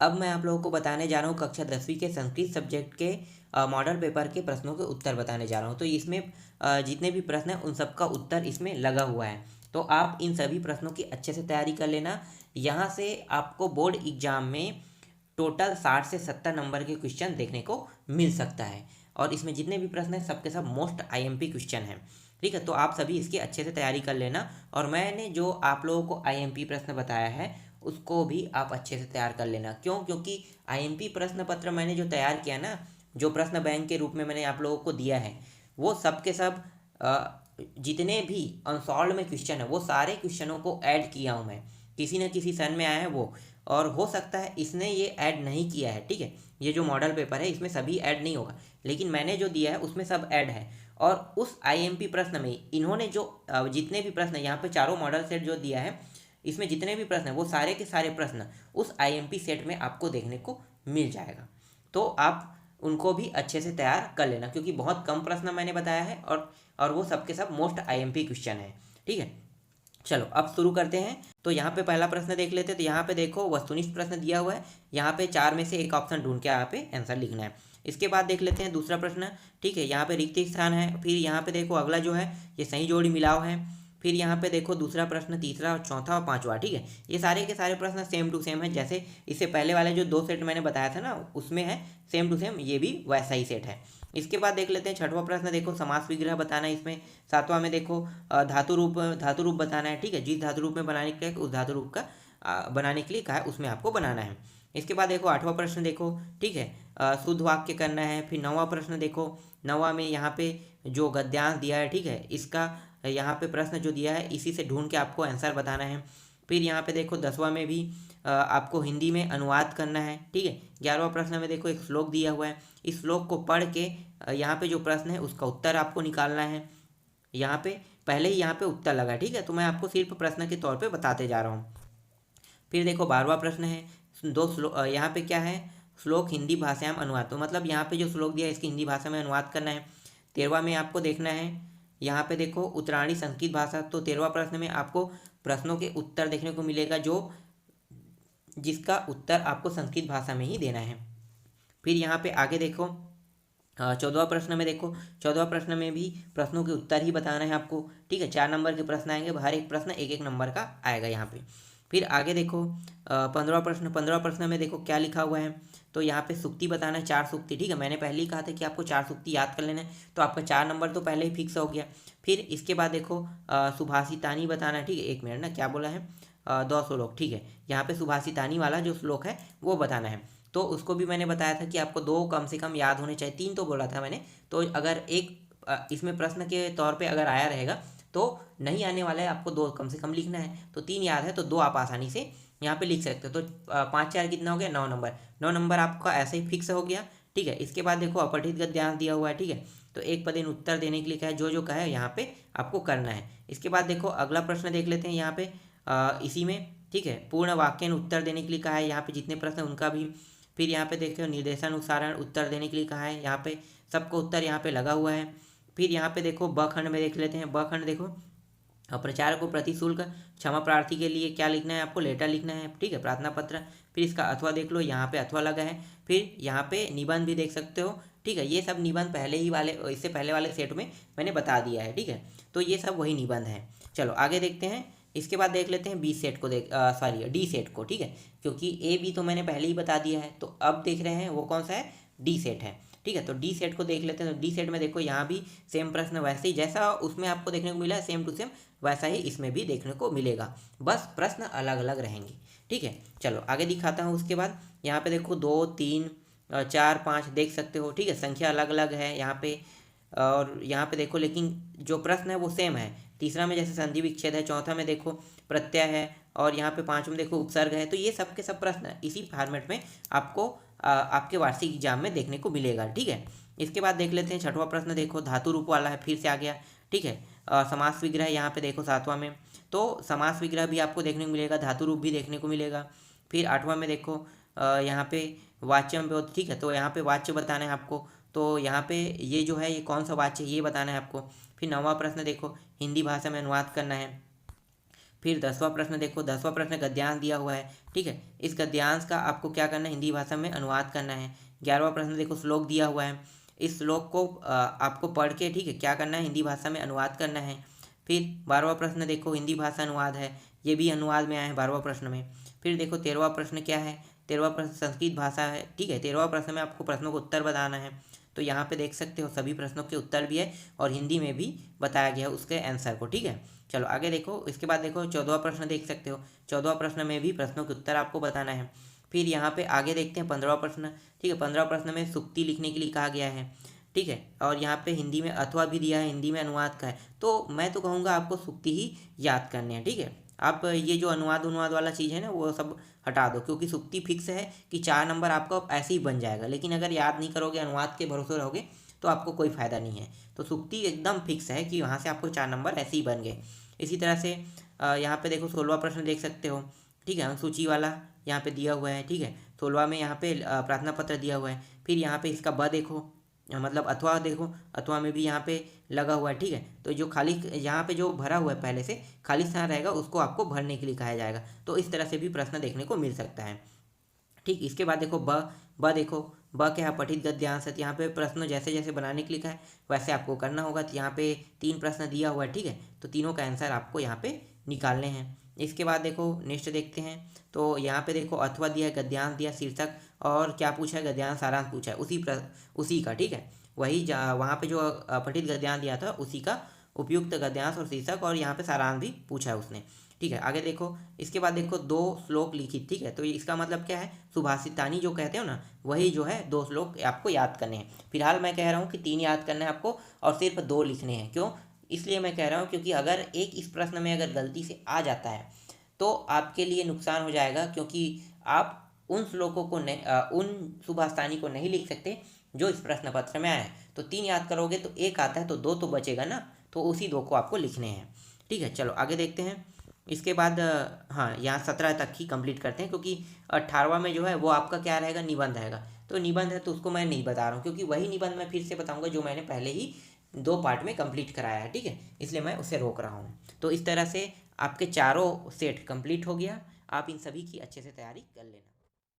अब मैं आप लोगों को बताने जा रहा हूँ कक्षा 10वीं के संस्कृत सब्जेक्ट के मॉडल पेपर के प्रश्नों के उत्तर बताने जा रहा हूँ। तो इसमें जितने भी प्रश्न हैं उन सब का उत्तर इसमें लगा हुआ है। तो आप इन सभी प्रश्नों की अच्छे से तैयारी कर लेना। यहाँ से आपको बोर्ड एग्जाम में टोटल 60 से 70 नंबर के क्वेश्चन देखने को मिल सकता है। और इसमें जितने भी प्रश्न हैं सबके सब मोस्ट आईएमपी क्वेश्चन हैं। ठीक है, तो आप सभी इसकी अच्छे से तैयारी कर लेना। और मैंने जो आप लोगों को आईएमपी प्रश्न बताया है उसको भी आप अच्छे से तैयार कर लेना। क्यों? क्योंकि आईएमपी प्रश्न पत्र मैंने जो तैयार किया ना, जो प्रश्न बैंक के रूप में मैंने आप लोगों को दिया है, वो सब के सब जितने भी अनसॉल्व में क्वेश्चन है वो सारे क्वेश्चनों को ऐड किया हूँ मैं। किसी न किसी सन में आया है वो, और हो सकता है इसने ये ऐड नहीं किया है। ठीक है, ये जो मॉडल पेपर है इसमें सभी ऐड नहीं होगा, लेकिन मैंने जो दिया है उसमें सब ऐड है। और उस आईएमपी प्रश्न में इन्होंने जो जितने भी प्रश्न यहाँ पे चारों मॉडल सेट जो दिया है, इसमें जितने भी प्रश्न हैं वो सारे के सारे प्रश्न उस आईएमपी सेट में आपको देखने को मिल जाएगा। तो आप उनको भी अच्छे से तैयार कर लेना, क्योंकि बहुत कम प्रश्न मैंने बताया है और वो सबके सब मोस्ट आईएमपी क्वेश्चन है। ठीक है, चलो अब शुरू करते हैं। तो यहाँ पे पहला प्रश्न देख लेते हैं। तो यहाँ पे देखो वस्तुनिष्ठ प्रश्न दिया हुआ है, यहाँ पे चार में से एक ऑप्शन ढूंढ के यहाँ पे आंसर लिखना है। इसके बाद देख लेते हैं दूसरा प्रश्न। ठीक है, यहाँ पे रिक्त स्थान है। फिर यहाँ पे देखो अगला जो है ये सही जोड़ी मिलाव है। फिर यहाँ पे देखो दूसरा प्रश्न, तीसरा और चौथा और पांचवा। ठीक है, ये सारे के सारे प्रश्न सेम टू सेम है, जैसे इससे पहले वाले जो दो सेट मैंने बताया था ना उसमें है सेम टू सेम, ये भी वैसा ही सेट है। इसके बाद देख लेते हैं छठवां प्रश्न। देखो समास विग्रह बताना है इसमें। सातवां में देखो धातु रूप बताना है। ठीक है, जिस धातु रूप में बनाने के लिए उस धातु रूप का बनाने के लिए कहा है उसमें आपको बनाना है। इसके बाद देखो आठवां प्रश्न देखो। ठीक है, शुद्ध वाक्य करना है। फिर नौवां प्रश्न देखो, नौवां में यहाँ पे जो गद्यांश दिया है, ठीक है, इसका यहाँ पे प्रश्न जो दिया है इसी से ढूंढ के आपको आंसर बताना है। फिर यहाँ पे देखो 10वां में भी आपको हिंदी में अनुवाद करना है। ठीक है, 11वां प्रश्न में देखो एक श्लोक दिया हुआ है, इस श्लोक को पढ़ के यहाँ पे जो प्रश्न है उसका उत्तर आपको निकालना है। यहाँ पे पहले ही यहाँ पे उत्तर लगा। ठीक है, तो मैं आपको सिर्फ प्रश्न के तौर पे बताते जा रहा हूँ। फिर देखो 12वां प्रश्न है, दो श्लोक यहाँ पे क्या है, श्लोक हिंदी भाषा में अनुवाद। तो मतलब यहाँ पे जो श्लोक दिया है इसकी हिंदी भाषा में अनुवाद करना है। 13वां में आपको देखना है, यहाँ पे देखो उत्तरायणी संस्कृत भाषा। तो 13वां प्रश्न में आपको प्रश्नों के उत्तर देखने को मिलेगा जो जिसका उत्तर आपको संस्कृत भाषा में ही देना है। फिर यहाँ पे आगे देखो 14वां प्रश्न में देखो, 14वां प्रश्न में भी प्रश्नों के उत्तर ही बताना है आपको। ठीक है, 4 नंबर के प्रश्न आएंगे, हर एक प्रश्न एक एक नंबर का आएगा यहाँ पे। फिर आगे देखो 15वां प्रश्न। 15वां प्रश्न में देखो क्या लिखा हुआ है, तो यहाँ पे सुक्ति बताना है, 4 सुक्ति। ठीक है, मैंने पहले ही कहा था कि आपको 4 सुक्ति याद कर लेना है, तो आपका 4 नंबर तो पहले ही फिक्स हो गया। फिर इसके बाद देखो सुभाषितानी बताना है। ठीक है, एक मिनट ना, क्या बोला है, 2 श्लोक। ठीक है, यहाँ पे सुभाषितानी वाला जो श्लोक है वो बताना है। तो उसको भी मैंने बताया था कि आपको 2 कम से कम याद होने चाहिए, 3 तो बोला था मैंने। तो अगर एक इसमें प्रश्न के तौर पे अगर आया रहेगा तो नहीं आने वाला है, आपको 2 कम से कम लिखना है। तो 3 याद है तो 2 आप आसानी से यहाँ पे लिख सकते हो। तो 5 4 कितना हो गया, 9 नंबर। 9 नंबर आपका ऐसे ही फिक्स हो गया। ठीक है, इसके बाद देखो अपठित गद्यांश दिया हुआ है। ठीक है, तो एक पदेन उत्तर देने के लिए क्या है, जो जो कहा है यहाँ पे आपको करना है। इसके बाद देखो अगला प्रश्न देख लेते हैं यहाँ पे इसी में। ठीक है, पूर्ण वाक्य उत्तर देने के लिए कहा है, यहाँ पे जितने प्रश्न उनका भी। फिर यहाँ पे देखो निर्देशानुसार उत्तर देने के लिए कहा है, यहाँ पे सबको उत्तर यहाँ पे लगा हुआ है। फिर यहाँ पे देखो ब खंड में देख लेते हैं। ब खंड देखो प्रचारक को प्रतिशुल्क क्षमा प्रार्थी के लिए क्या लिखना है, आपको लेटर लिखना है। ठीक है, प्रार्थना पत्र। फिर इसका अथवा देख लो, यहाँ पे अथवा लगा है। फिर यहाँ पे निबंध भी देख सकते हो। ठीक है, ये सब निबंध पहले ही वाले, इससे पहले वाले सेट में मैंने बता दिया है। ठीक है, तो ये सब वही निबंध है। चलो आगे देखते हैं। इसके बाद देख लेते हैं बी सेट को, डी सेट को। ठीक है, क्योंकि ए बी तो मैंने पहले ही बता दिया है, तो अब देख रहे हैं वो कौन सा है, डी सेट है। ठीक है, तो डी सेट को देख लेते हैं। तो डी सेट में देखो यहाँ भी सेम प्रश्न वैसे ही जैसा उसमें आपको देखने को मिला है, सेम टू सेम वैसा ही इसमें भी देखने को मिलेगा, बस प्रश्न अलग अलग रहेंगे। ठीक है, चलो आगे दिखाता हूँ। उसके बाद यहाँ पे देखो 2 3 4 5 देख सकते हो। ठीक है, संख्या अलग अलग है यहाँ पे, और यहाँ पे देखो लेकिन जो प्रश्न है वो सेम है। तीसरा में जैसे संधि विच्छेद है, चौथा में देखो प्रत्यय है, और यहाँ पे 5 में देखो उपसर्ग है। तो ये सब के सब प्रश्न इसी फॉर्मेट में आपको आपके वार्षिक एग्जाम में देखने को मिलेगा। ठीक है, इसके बाद देख लेते हैं 6वां प्रश्न। देखो धातु रूप वाला है, फिर से आ गया। ठीक है, समास विग्रह यहाँ पे देखो 7वां में, तो समास विग्रह भी आपको देखने को मिलेगा, धातु रूप भी देखने को मिलेगा। फिर 8वां में देखो यहाँ पे वाच्यम पे। ठीक है, तो यहाँ पे वाच्य बताना है आपको, तो यहाँ पे ये जो है ये कौन सा वाच्य है ये बताना है आपको। फिर 9वां प्रश्न देखो हिंदी भाषा में अनुवाद करना है। फिर 10वां प्रश्न देखो, 10वां प्रश्न गद्यांश दिया हुआ है, ठीक है। इस गद्यांश का आपको क्या करना है, हिंदी भाषा में अनुवाद करना है। 11वां प्रश्न देखो, श्लोक दिया हुआ है, इस श्लोक को आपको पढ़ के, ठीक है, क्या करना है, हिंदी भाषा में अनुवाद करना है। फिर 12वां प्रश्न देखो, हिंदी भाषा अनुवाद है, ये भी अनुवाद में आया है 12वां प्रश्न में। फिर देखो 13वां प्रश्न क्या है, 13वां प्रश्न संस्कृत भाषा है, ठीक है। 13वां प्रश्न में आपको प्रश्नों का उत्तर बताना है। तो यहाँ पे देख सकते हो सभी प्रश्नों के उत्तर भी है और हिंदी में भी बताया गया है उसके आंसर को, ठीक है। चलो आगे देखो, इसके बाद देखो 14वां प्रश्न देख सकते हो, 14वां प्रश्न में भी प्रश्नों के उत्तर आपको बताना है। फिर यहाँ पे आगे देखते हैं 15वां प्रश्न, ठीक है। 15वां प्रश्न में सुक्ति लिखने के लिए कहा गया है, ठीक है। और यहाँ पे हिंदी में अथवा भी दिया है, हिंदी में अनुवाद का है। तो मैं तो कहूँगा आपको सुक्ति ही याद करने हैं, ठीक है। आप ये जो अनुवाद वाला चीज़ है ना वो सब हटा दो, क्योंकि सुक्ति फिक्स है कि 4 नंबर आपका ऐसे ही बन जाएगा। लेकिन अगर याद नहीं करोगे, अनुवाद के भरोसे रहोगे, तो आपको कोई फ़ायदा नहीं है। तो सुक्ति एकदम फिक्स है कि वहाँ से आपको 4 नंबर ऐसे ही बन गए। इसी तरह से यहाँ पे देखो 16वां प्रश्न देख सकते हो, ठीक है। अनुसूची वाला यहाँ पे दिया हुआ है, ठीक है। 16वां में यहाँ पे प्रार्थना पत्र दिया हुआ है। फिर यहाँ पे इसका ब देखो, मतलब अथवा देखो, अथवा में भी यहाँ पे लगा हुआ है, ठीक है। तो जो खाली यहाँ पे जो भरा हुआ है पहले से खाली स्थान रहेगा उसको आपको भरने के लिए कहा जाएगा। तो इस तरह से भी प्रश्न देखने को मिल सकता है, ठीक। इसके बाद देखो ब देखो, ब क्या है, पठित गद्यांश है। तो यहाँ पे प्रश्न जैसे जैसे बनाने के लिए कहा है वैसे आपको करना होगा। तो यहाँ पे 3 प्रश्न दिया हुआ है, ठीक है। तो तीनों का आंसर आपको यहाँ पे निकालने हैं। इसके बाद देखो नेक्स्ट देखते हैं। तो यहाँ पे देखो अथवा दिया है, गद्यांश दिया, शीर्षक और क्या पूछा है, गद्यांश सारांश पूछा है, उसी का, ठीक है। वही वहाँ पे जो पठित गद्यांश दिया था उसी का उपयुक्त गद्यांश और शीर्षक और यहाँ पे सारांश भी पूछा है उसने, ठीक है। आगे देखो, इसके बाद देखो 2 श्लोक लिखित, ठीक है। तो इसका मतलब क्या है, सुभाषितानी जो कहते हो ना, वही जो है 2 श्लोक आपको याद करने हैं। फिलहाल मैं कह रहा हूँ कि 3 याद करने हैं आपको और सिर्फ 2 लिखने हैं। क्यों, इसलिए मैं कह रहा हूँ क्योंकि अगर एक इस प्रश्न में अगर गलती से आ जाता है तो आपके लिए नुकसान हो जाएगा, क्योंकि आप उन श्लोकों को नहीं, उन सुभाषितानी को नहीं लिख सकते जो इस प्रश्न पत्र में आए हैं। तो 3 याद करोगे तो 1 आता है, तो 2 तो बचेगा ना, तो उसी 2 को आपको लिखने हैं, ठीक है। चलो आगे देखते हैं। इसके बाद हाँ, यहाँ 17 तक ही कंप्लीट करते हैं, क्योंकि 18वां में जो है वो आपका क्या रहेगा, निबंध रहेगा। तो निबंध है तो उसको मैं नहीं बता रहा हूँ, क्योंकि वही निबंध मैं फिर से बताऊँगा जो मैंने पहले ही 2 पार्ट में कंप्लीट कराया है, ठीक है। इसलिए मैं उसे रोक रहा हूँ। तो इस तरह से आपके चारों सेट कंप्लीट हो गया। आप इन सभी की अच्छे से तैयारी कर लेना।